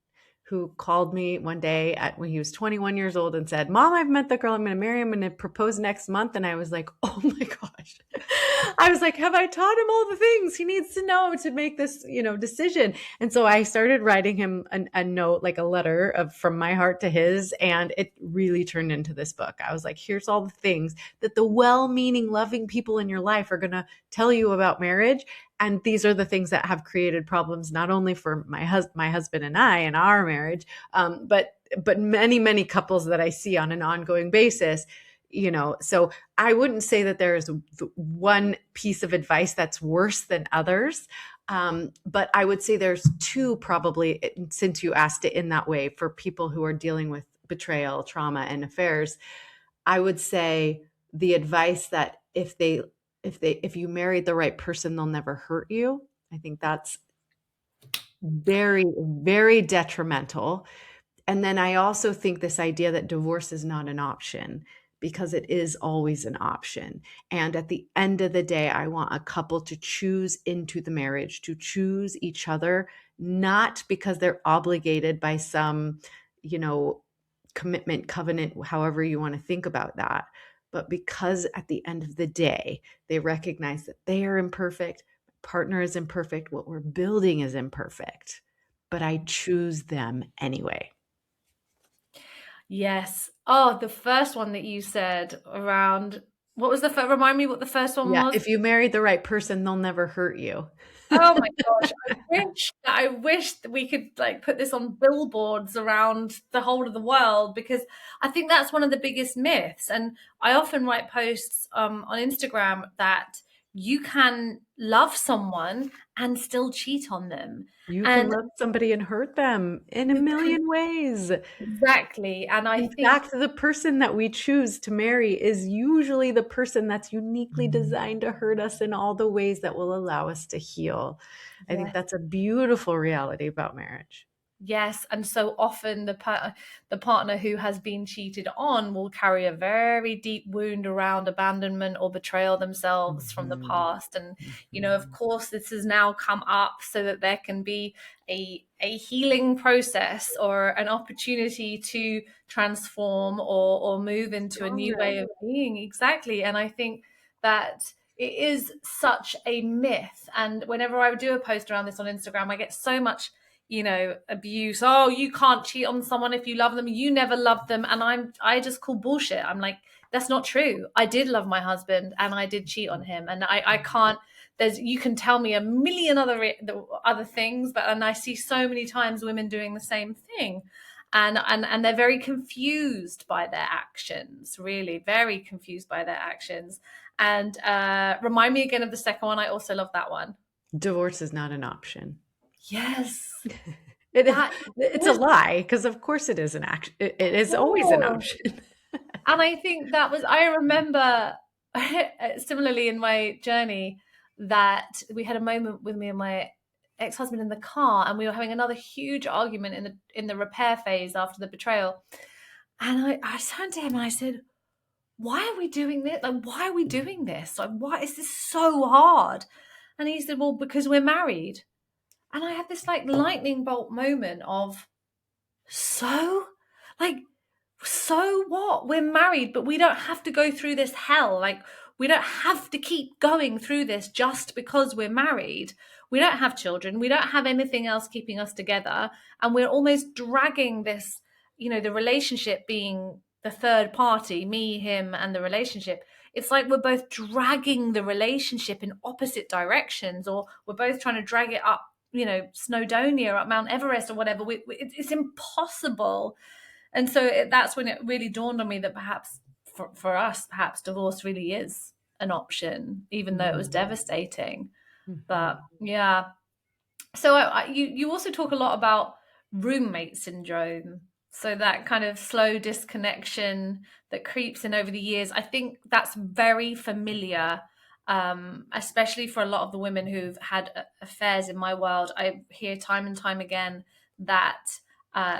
who called me one day when he was 21 years old and said, "Mom, I've met the girl I'm going to marry. I'm going to propose next month." And I was like, "Oh my gosh." I was like, "Have I taught him all the things he needs to know to make this, decision?" And so I started writing him a note, like a letter from my heart to his, and it really turned into this book. I was like, "Here's all the things that the well-meaning, loving people in your life are going to tell you about marriage. And these are the things that have created problems, not only for my husband and I in our marriage, but many, many couples that I see on an ongoing basis. So I wouldn't say that there is one piece of advice that's worse than others. But I would say there's two, probably, since you asked it in that way, for people who are dealing with betrayal, trauma, and affairs. I would say the advice that if you married the right person, they'll never hurt you. I think that's very, very detrimental. And then I also think this idea that divorce is not an option, because it is always an option. And at the end of the day, I want a couple to choose into the marriage, to choose each other, not because they're obligated by some, commitment, covenant, however you want to think about that, but because at the end of the day, they recognize that they are imperfect, my partner is imperfect, what we're building is imperfect, but I choose them anyway. Yes. Oh, the first one that you said around, what was the first? Remind me what the first one Yeah, was. if you married the right person, they'll never hurt you. Oh my gosh, I wish that we could like put this on billboards around the whole of the world, because I think that's one of the biggest myths. And I often write posts on Instagram that you can love someone and still cheat on them. You can And love somebody and hurt them in a you can, million ways. exactly. And I In think, fact, the person that we choose to marry is usually the person that's uniquely designed to hurt us in all the ways that will allow us to heal. I think yes. that's a beautiful reality about marriage. Yes, and so often the partner who has been cheated on will carry a very deep wound around abandonment or betrayal themselves from the Mhm. past. And of Mhm. course, this has now come up so that there can be a healing process or an opportunity to transform or move into a new Stronger. way of being. Exactly, and I think that it is such a myth. And whenever I do a post around this on Instagram, I get so much abuse. Oh, you can't cheat on someone if you love them. You never loved them. And I just call bullshit. I'm like, that's not true. I did love my husband and I did cheat on him. And I can't, you can tell me a million other things, but, and I see so many times women doing the same thing. And they're very confused by their actions, really very confused by their actions. And remind me again of the second one. I also love that one. Divorce is not an option. Yes. It is, That it's a lie, because of course it is an action. It is always an Oh, option. and I think that was, I remember similarly in my journey that we had a moment with me and my ex-husband in the car, and we were having another huge argument in the repair phase after the betrayal. And I turned to him and I said, why are we doing this? Like, why are we doing this? Like, why is this so hard? And he said, well, because we're married. And I had this like lightning bolt moment of, so? Like, so what? We're married, but we don't have to go through this hell. Like, we don't have to keep going through this just because we're married. We don't have children. We don't have anything else keeping us together. And we're almost dragging this, the relationship being the third party, me, him, and the relationship. It's like we're both dragging the relationship in opposite directions, or we're both trying to drag it up, Snowdonia, up Mount Everest, or whatever. It's impossible. And so that's when it really dawned on me that perhaps for us, perhaps divorce really is an option, even though it was Mhm. devastating. But Mhm. yeah. So you also talk a lot about roommate syndrome. So that kind of slow disconnection that creeps in over the years. I think that's very familiar, especially for a lot of the women who've had affairs in my world. I hear time and time again that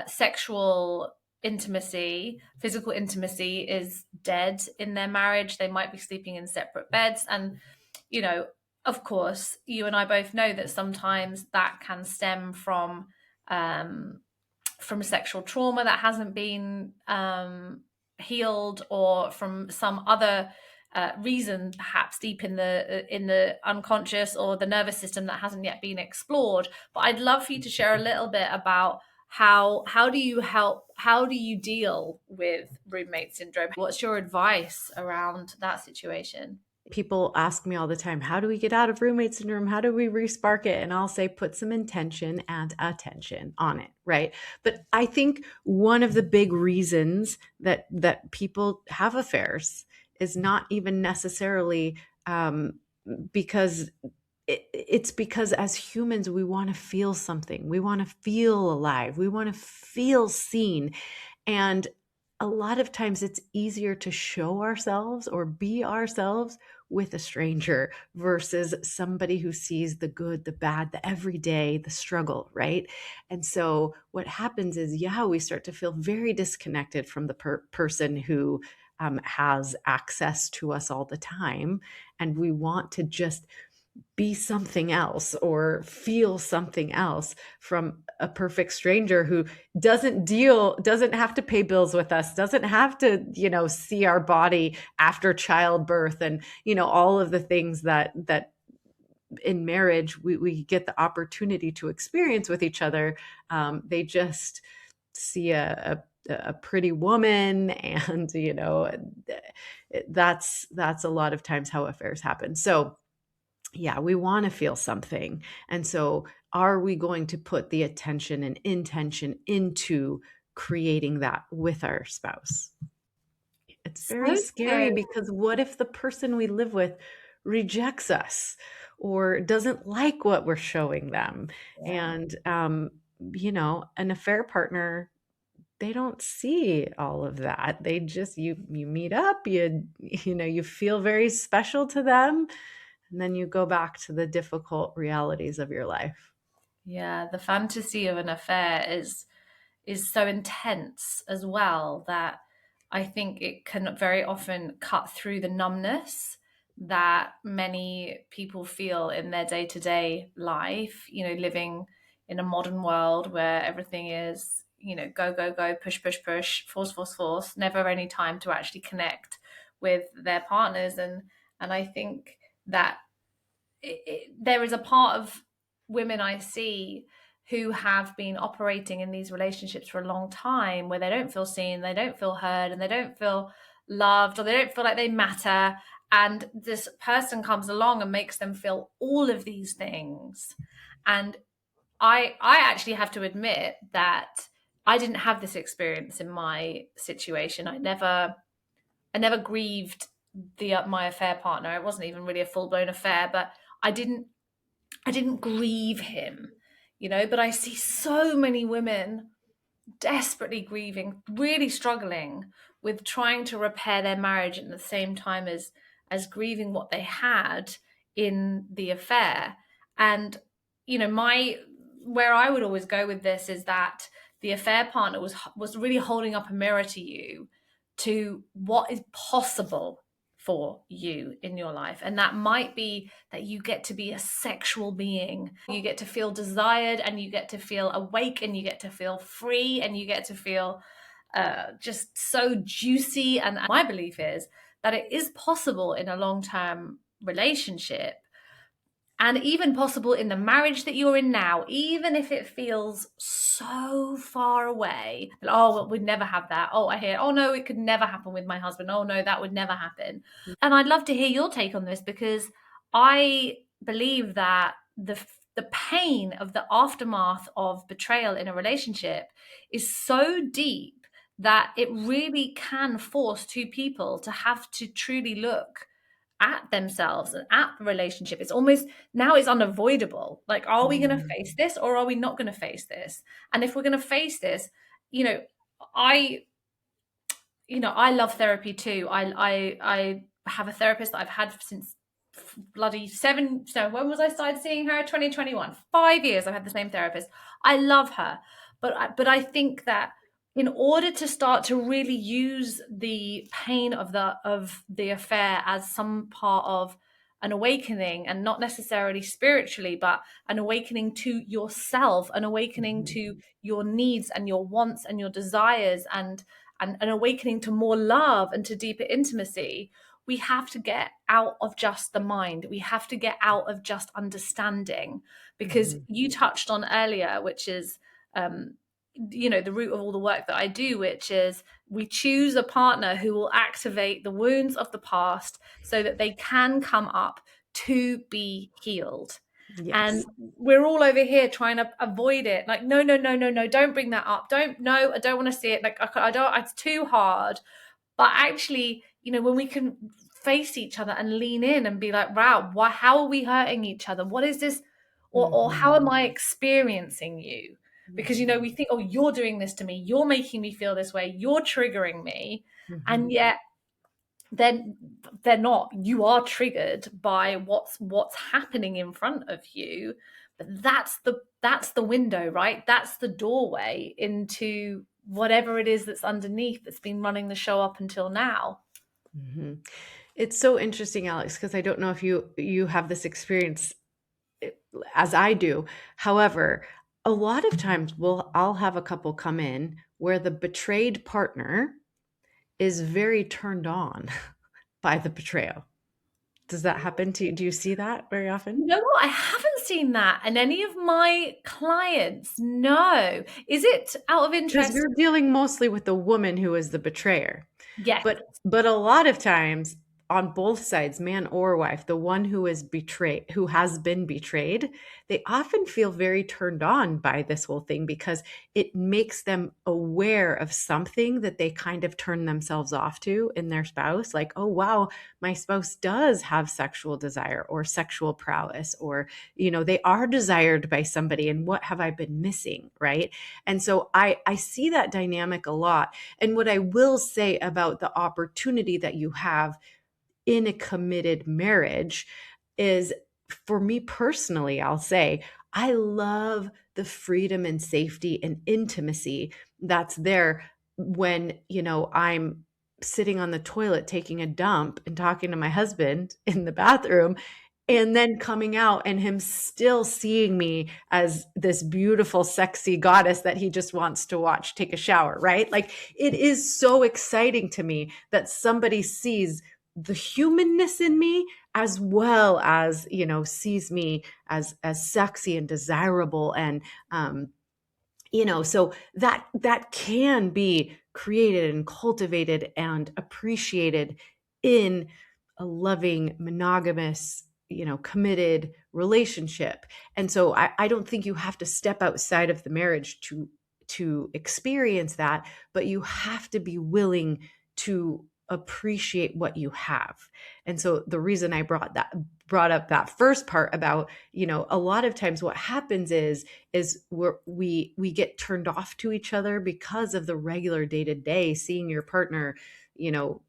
sexual intimacy, physical intimacy is dead in their marriage. They might be sleeping in separate beds. And, you know, of course, you and I both know that sometimes that can stem from sexual trauma that hasn't been healed, or from some other reason, perhaps deep in the unconscious or the nervous system that hasn't yet been explored. But I'd love for you to share a little bit about how do you deal with roommate syndrome? What's your advice around that situation? People ask me all the time, how do we get out of roommate syndrome? How do we respark it? And I'll say, put some intention and attention on it, right? But I think one of the big reasons that people have affairs is not even necessarily because it's because as humans, we want to feel something. We want to feel alive. We want to feel seen. And a lot of times it's easier to show ourselves or be ourselves with a stranger versus somebody who sees the good, the bad, the everyday, the struggle, right? And so what happens is, we start to feel very disconnected from the person who has access to us all the time. And we want to just be something else or feel something else from a perfect stranger who doesn't have to pay bills with us, doesn't have to, see our body after childbirth, and, all of the things that in marriage we get the opportunity to experience with each other. They just see a pretty woman, and, that's a lot of times how affairs happen. So we want to feel something. And so are we going to put the attention and intention into creating that with our spouse? It's very scary, Okay. because what if the person we live with rejects us or doesn't like what we're showing them? Yeah. And, an affair partner, they don't see all of that. They just, you meet up, you feel very special to them, and then you go back to the difficult realities of your life. Yeah, the fantasy of an affair is so intense as well that I think it can very often cut through the numbness that many people feel in their day-to-day life, living in a modern world where everything is, go, go, go, push, push, push, force, force, force, never any time to actually connect with their partners. And I think that there is a part of women I see who have been operating in these relationships for a long time where they don't feel seen, they don't feel heard, and they don't feel loved, or they don't feel like they matter. And this person comes along and makes them feel all of these things. And I actually have to admit that I didn't have this experience in my situation. I never grieved my affair partner. It wasn't even really a full blown affair, but I didn't I didn't grieve him, but I see so many women desperately grieving, really struggling with trying to repair their marriage at the same time as grieving what they had in the affair. And my where I would always go with this is that the affair partner was really holding up a mirror to you, to what is possible for you in your life. And that might be that you get to be a sexual being. You get to feel desired, and you get to feel awake, and you get to feel free, and you get to feel just so juicy. And my belief is that it is possible in a long-term relationship, and even possible in the marriage that you're in now, even if it feels so far away. Oh, well, we'd never have that. Oh, I hear, oh no, it could never happen with my husband. Oh no, that would never happen. And I'd love to hear your take on this, because I believe that the pain of the aftermath of betrayal in a relationship is so deep that it really can force two people to have to truly look at themselves and at the relationship. It's almost, now it's unavoidable. Like, are we going to Mm. face this, or are we not going to face this? And if we're going to face this, you know, I I love therapy too. I have a therapist that I've had since bloody seven. So when was I started seeing her? 2021. 5 years I've had the same therapist. I love her, but I think that in order to start to really use the pain of the affair as some part of an awakening, and not necessarily spiritually, but an awakening to yourself, an awakening Mhm. to your needs and your wants and your desires, and an awakening to more love and to deeper intimacy, we have to get out of just the mind. We have to get out of just understanding, because Mhm. you touched on earlier, which is um, the root of all the work that I do, which is we choose a partner who will activate the wounds of the past so that they can come up to be healed. And Yes. we're all over here trying to avoid it. Like, no, no, no, no, no, don't bring that up. Don't, no, I don't want to see it. Like, I don't, it's too hard. But actually, when we can face each other and lean in and be like, wow, why, how are we hurting each other? What is this? Or how Mhm. am I experiencing you? Because, Mhm. we think, oh, you're doing this to me. You're making me feel this way. You're triggering me. And Mhm. yet then they're not. You are triggered by what's happening in front of you. But that's the window, right? That's the doorway into whatever it is that's underneath, that's been running the show up until now. Mhm. It's so interesting, Alex, because I don't know if you have this experience as I do. However, a lot of times I'll have a couple come in where the betrayed partner is very turned on by the betrayal. Does that happen to you? Do you see that very often? You know what? I haven't seen that in any of my clients. No. Is it out of Because interest? you're dealing mostly with the woman who is the betrayer. Yes. But a lot of times on both sides, man or wife, the one who is betrayed, who has been betrayed, they often feel very turned on by this whole thing because it makes them aware of something that they kind of turn themselves off to in their spouse. Like, oh, wow, my spouse does have sexual desire or sexual prowess, or, they are desired by somebody. And what have I been missing? Right. And so I see that dynamic a lot. And what I will say about the opportunity that you have in a committed marriage is, for me personally, I'll say, I love the freedom and safety and intimacy that's there when, I'm sitting on the toilet taking a dump and talking to my husband in the bathroom, and then coming out and him still seeing me as this beautiful, sexy goddess that he just wants to watch take a shower, right? Like, it is so exciting to me that somebody sees the humanness in me, as well as, sees me as sexy and desirable. And so that can be created and cultivated and appreciated in a loving, monogamous, committed relationship. And so I don't think you have to step outside of the marriage to experience that, but you have to be willing to appreciate what you have. And so the reason I brought up that first part about, a lot of times what happens is we get turned off to each other because of the regular day to day, seeing your partner, you know,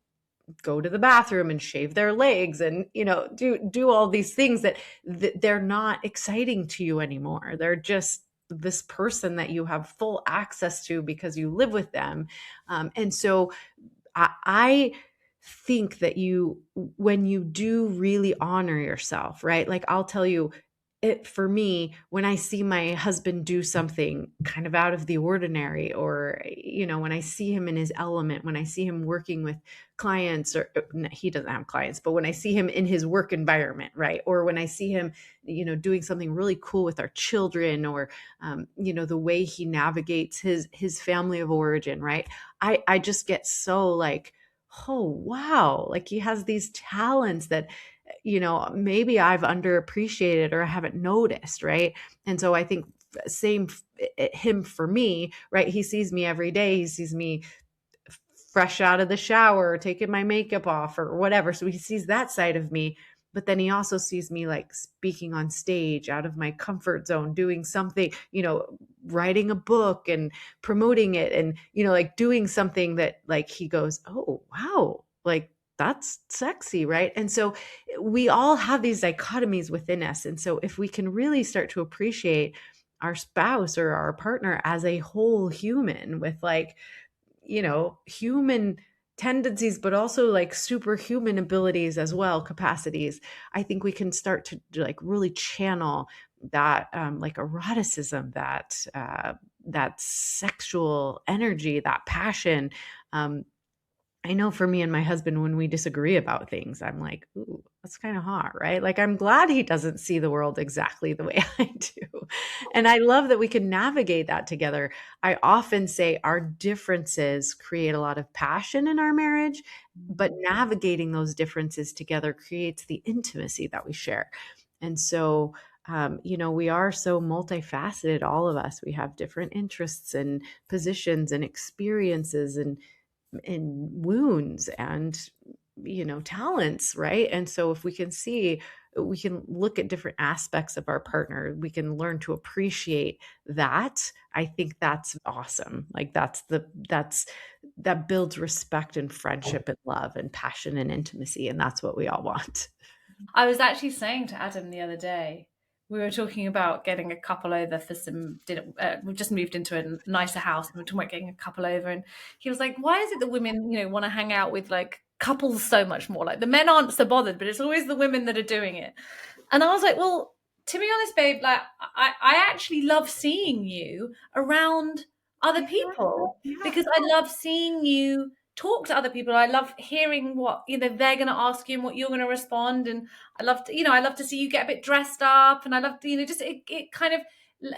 go to the bathroom and shave their legs and, do all these things that they're not exciting to you anymore. They're just this person that you have full access to because you live with them. And so I think that when you do really honor yourself, right? Like, I'll tell you, for me, when I see my husband do something kind of out of the ordinary, or, when I see him in his element, when I see him working with clients, or no, he doesn't have clients, but when I see him in his work environment, right? Or when I see him, doing something really cool with our children, or, the way he navigates his family of origin, right? I just get so like, oh, wow, like he has these talents that, maybe I've underappreciated or I haven't noticed, right? And so I think same him for me, right? He sees me every day. He sees me fresh out of the shower, taking my makeup off or whatever. So he sees that side of me. But then he also sees me like speaking on stage out of my comfort zone, doing something, writing a book and promoting it, and, like doing something that like he goes, oh, wow, like that's sexy, right? And so we all have these dichotomies within us. And so if we can really start to appreciate our spouse or our partner as a whole human with like, human tendencies, but also like superhuman abilities as well, capacities. I think we can start to like really channel that like eroticism, that sexual energy, that passion. Um, I know for me and my husband, when we disagree about things, I'm like, ooh, that's kind of hot, right? Like, I'm glad he doesn't see the world exactly the way I do. And I love that we can navigate that together. I often say our differences create a lot of passion in our marriage, but navigating those differences together creates the intimacy that we share. And so, we are so multifaceted, all of us. We have different interests and positions and experiences and wounds and talents, right? And so if we can see, we can look at different aspects of our partner, we can learn to appreciate that. I think that's awesome. Like that builds respect and friendship and love and passion and intimacy, and that's what we all want. I was actually saying to Adam the other day, we were talking about getting a couple over for some dinner. We've just moved into a nicer house, and we we're talking about getting a couple over. And he was like, "Why is it that women, want to hang out with like couples so much more? Like the men aren't so bothered, but it's always the women that are doing it." And I was like, "Well, to be honest, babe, like I actually love seeing you around other people Yeah. because I love seeing you." Talk to other people. I love hearing what they're going to ask you and what you're going to respond, and I love to see you get a bit dressed up, and I love to, just it kind of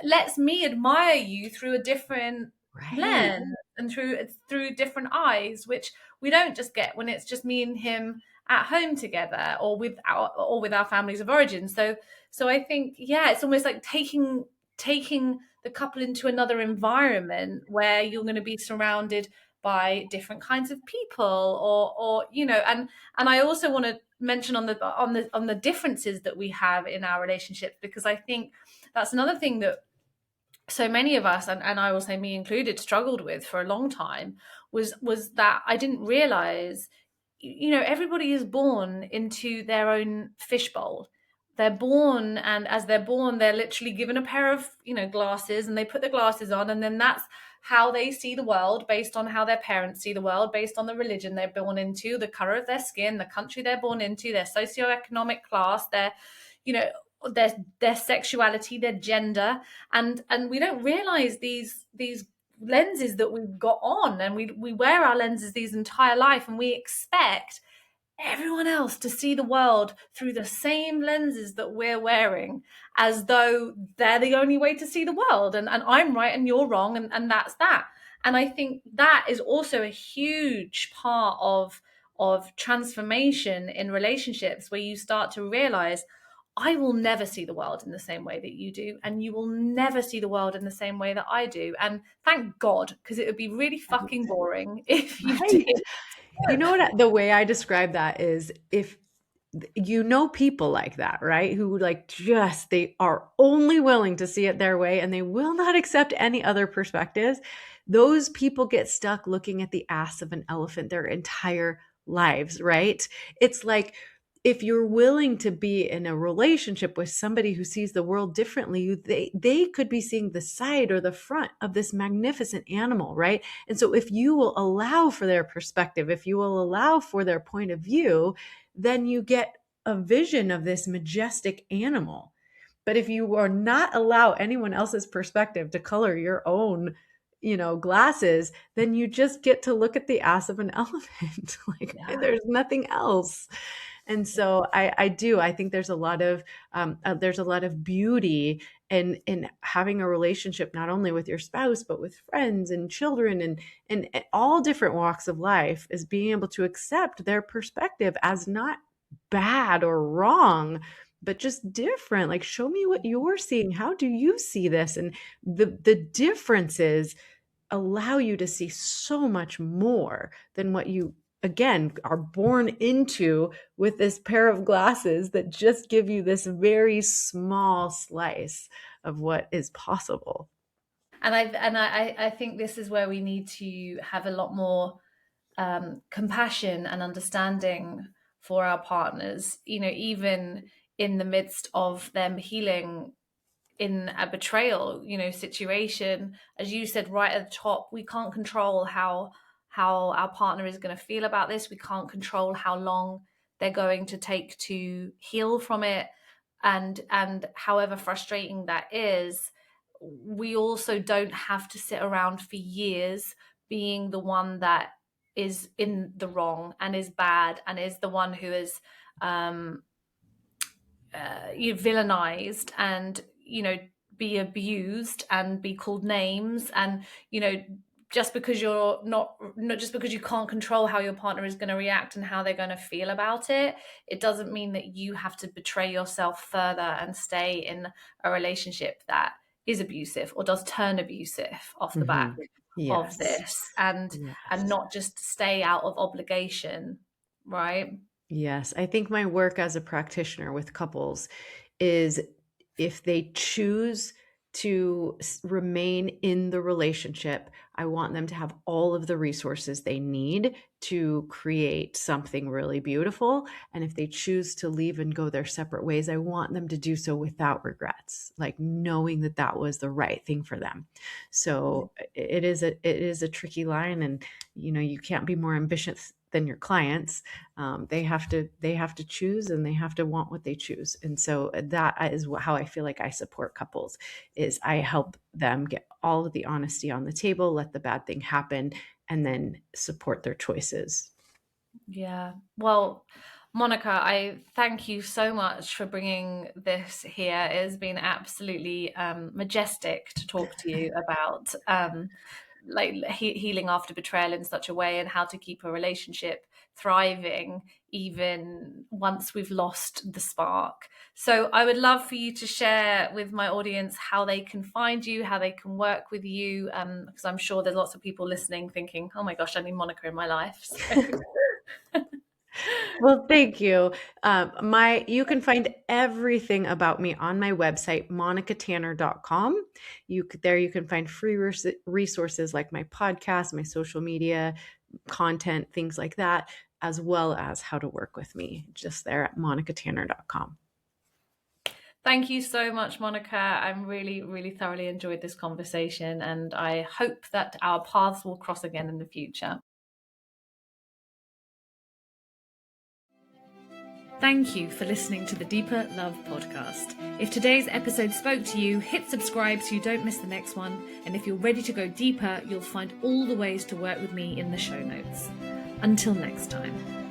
lets me admire you through a different Right. lens and through different eyes, which we don't just get when it's just me and him at home together or with our families of origin. So I think, yeah, it's almost like taking the couple into another environment where you're going to be surrounded by different kinds of people or and I also want to mention on the differences that we have in our relationships, because I think that's another thing that so many of us, and I will say me included, struggled with for a long time, was that I didn't realize, everybody is born into their own fishbowl. They're born, and as they're born, they're literally given a pair of glasses, and they put the glasses on, and then that's how they see the world, based on how their parents see the world, based on the religion they're born into, the color of their skin, the country they're born into, their socioeconomic class, their you know their sexuality, their gender. And we don't realize these lenses that we've got on, and we wear our lenses these entire life, and we expect everyone else to see the world through the same lenses that we're wearing, as though they're the only way to see the world, and I'm right and you're wrong, and that's that. And I think that is also a huge part of transformation in relationships, where you start to realize, I will never see the world in the same way that you do, and you will never see the world in the same way that I do. And thank God, because it would be really fucking boring if you did. Right. You know what? The way I describe that is, if people like that, right? Who like just, they are only willing to see it their way and they will not accept any other perspectives. Those people get stuck looking at the ass of an elephant their entire lives, right? It's like, if you're willing to be in a relationship with somebody who sees the world differently, they could be seeing the side or the front of this magnificent animal, right? And so if you will allow for their perspective, if you will allow for their point of view, then you get a vision of this majestic animal. But if you are not allow anyone else's perspective to color your own, glasses, then you just get to look at the ass of an elephant. Like, Yeah. there's nothing else. And so I think there's a lot of beauty in having a relationship, not only with your spouse, but with friends and children and all different walks of life, is being able to accept their perspective as not bad or wrong, but just different. Like, show me what you're seeing. How do you see this? And the differences allow you to see so much more than what you, again, are born into with this pair of glasses that just give you this very small slice of what is possible. And I think this is where we need to have a lot more compassion and understanding for our partners, even in the midst of them healing in a betrayal, situation, as you said right at the top, we can't control how our partner is going to feel about this. We can't control how long they're going to take to heal from it. And however frustrating that is, we also don't have to sit around for years being the one that is in the wrong and is bad and is the one who is villainized and be abused and be called names. And just because you're not just because you can't control how your partner is going to react and how they're going to feel about it, it doesn't mean that you have to betray yourself further and stay in a relationship that is abusive or does turn abusive off the back of Yes. this. And Yes. not just stay out of obligation, right? Yes, I think my work as a practitioner with couples is, if they choose to remain in the relationship, I want them to have all of the resources they need to create something really beautiful. And if they choose to leave and go their separate ways, I want them to do so without regrets, like knowing that that was the right thing for them. So it is a tricky line, and you can't be more ambitious than your clients. They have to choose, and they have to want what they choose. And so that is how I feel like I support couples, is I help them get all of the honesty on the table, let the bad thing happen, and then support their choices. Yeah. Well, Monica, I thank you so much for bringing this here. It has been absolutely majestic to talk to you about healing after betrayal in such a way, and how to keep a relationship thriving even once we've lost the spark. So I would love for you to share with my audience how they can find you, how they can work with you, because I'm sure there's lots of people listening thinking, oh my gosh, I need Monica in my life. So. Well, thank you. You can find everything about me on my website, monicatanner.com. There you can find free resources like my podcast, my social media content, things like that, as well as how to work with me, just there at monicatanner.com. Thank you so much, Monica. I'm really, really thoroughly enjoyed this conversation, and I hope that our paths will cross again in the future. Thank you for listening to the Deeper Love podcast. If today's episode spoke to you, hit subscribe so you don't miss the next one. And if you're ready to go deeper, you'll find all the ways to work with me in the show notes. Until next time.